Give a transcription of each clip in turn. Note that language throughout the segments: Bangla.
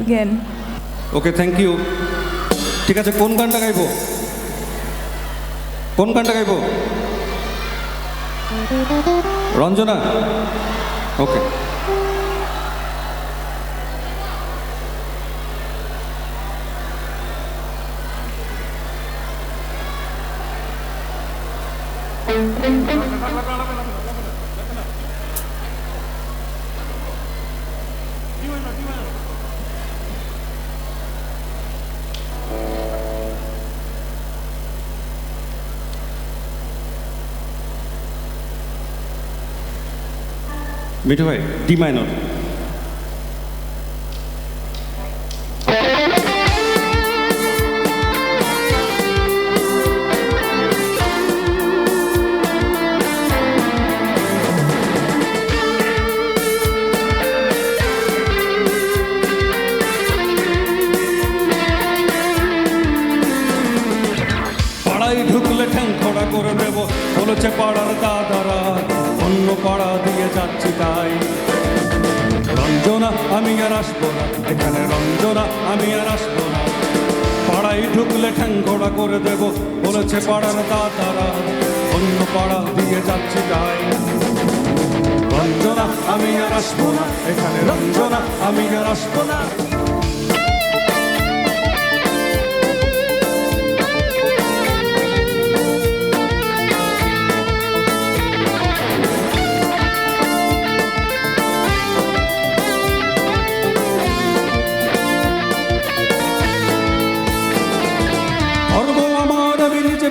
again. Okay, thank you. ঠিক আছে, কোন গানটা গাইবো? কোন গানটা গাইবো? রঞ্জনা? ওকে। মিঠু ভাই, ডি মাইনর। পাড়ায় ঢুকলে ঠ্যাং খোড়া করে দেব, বলেছে পাড়ার দাদারা, অন্য পাড়া দিয়ে যাচ্ছি তাই। রঞ্জনা আমি আর আসবো না এখানে, রঞ্জনা আমি আর আসবো না। পাড়ায় ঢুকলে ঠ্যাং খোড়া করে দেব, বলেছে পাড়ার দাদারা, অন্য পাড়া দিয়ে যাচ্ছি তাই। রঞ্জনা আমি আর আসবো না এখানে, রঞ্জনা আমি আর আসবো না।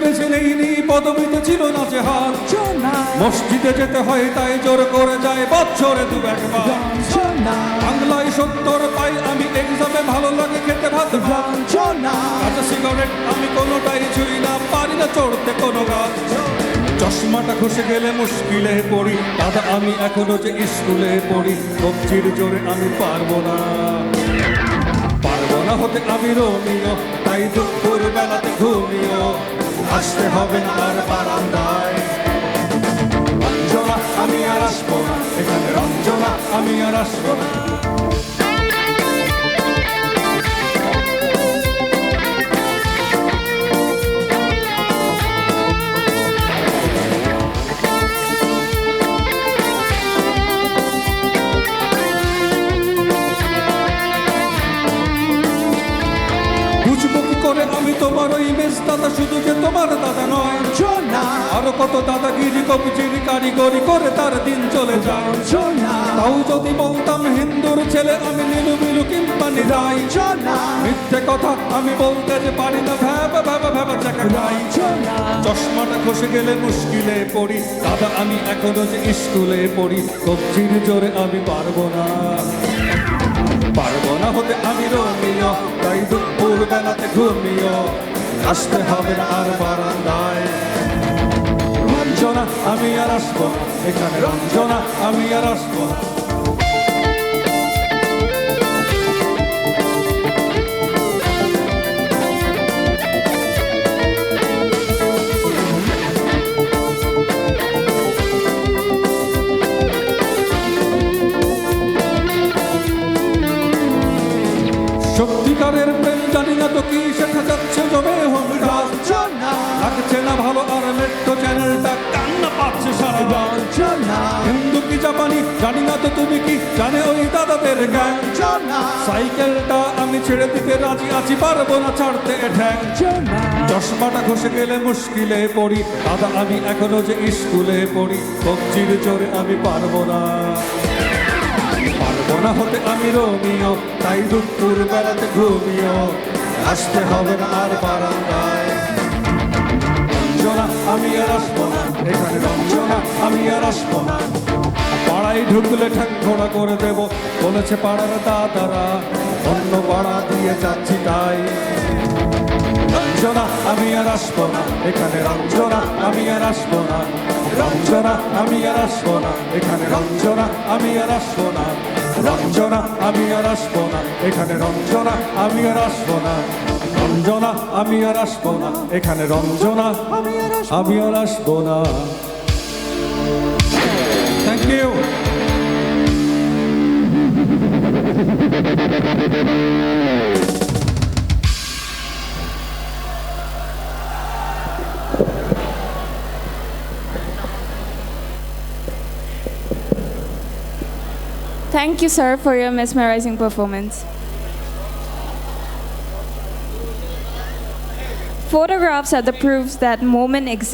বেছে নেইনি, পদবিতে ছিল না যে হার, মসজিদে যেতে হয় তাই জোর করে যায় বছরে দু একবার। বাংলায় 70 পাই আমি, এক্সামে ভালো লাগে খেতে ভাত। কাঁচা সিগারেট আমি কোনোটাই ছুঁই না, পারি না চড়তে কোনো গাছ। চশমাটা খসে গেলে মুশকিলে পড়ি, দাদা আমি এখনো যে স্কুলে পড়ি। কবজির জোরে আমি পারবো না, পারবো না হতে আমি রোমিও, তাই দুপুর বেলাতে ঘুমিও, আসতে হবে না আর বারান্দায়। রঞ্জনা আমি আর আসবো না এখানে, রঞ্জনা আমি আর আসবো না। আমি তোমার ওই মেজ দাদা, শুধু যে তোমার দাদা নয়, আরো কত দাদাগিরি কবজির কারিগরি করে তার দিন চলে যায়। তাও যদি বলতাম হিন্দুর ছেলে আমি, নীলু মিলু কিংবা নিরাই। মিথ্যে কথা আমি বলতে যে পারি না, ভ্যাবা ভ্যাবা ভ্যাবা চাকা খাই। চশমাটা খসে গেলে মুশকিলে পড়ি, দাদা আমি এখনো যে স্কুলে পড়ি। কবজির জোরে আমি পারবো না, পারবো না হতে আমি রোমিও, তাই দুপুর বেলাতে ঘুমিও, আসতে হবে না আর বারান্দায়। রঞ্জনা আমি আর আসবো না এখানে, রঞ্জনা আমি আর আসবো না। সত্যিকারের প্রেম জানি না তো কি শেখা যাচ্ছে, জমে হলুদাস লাগছে না ভালো, আর মেট্রো চ্যানেলটা কান্না পাচ্ছে সারা গান। হিন্দু কি জাপানি জানি না তো, তুমি কি জানে ওই দাদাদের গান? সাইকেলটা আমি ছেড়ে দিতে রাজি আছি, পারবো না ছাড়তে ঠ্যাং। চশমাটা ঘষে গেলে মুশকিলে পড়ি, দাদা আমি এখনো যে স্কুলে পড়ি। কবজির জোরে আমি পারবো না, পারবো না হতে আমি রোমিও, তাই দুপুর বেলাতে ঘুমিও, আসতে হবে না আর বারান্দায়। রঞ্জনা আমি আর আসবো না এখানে, রঞ্জনা আমি আর আসবো না। পাড়ায় ঢুকলে ঠ্যাং ঘোড়া করে দেব, বলেছে পাড়ার দাদারা, অন্য পাড়া দিয়ে যাচ্ছি তাই। রঞ্জনা আমি আর আসবো না এখানে, রঞ্জনা আমি আর আসবো না। রঞ্জনা আমি আর আসবো না এখানে, রঞ্জনা আমি আর আসবো না। রঞ্জনা আমি আর আসবো না এখানে, রঞ্জনা আমি আর আসবো না। রঞ্জনা আমি আর আসবো না এখানে, রঞ্জনা আমি আর আসবো না। Thank you. Thank you, sir, for your mesmerizing performance. Photographs are the proofs that moment exists.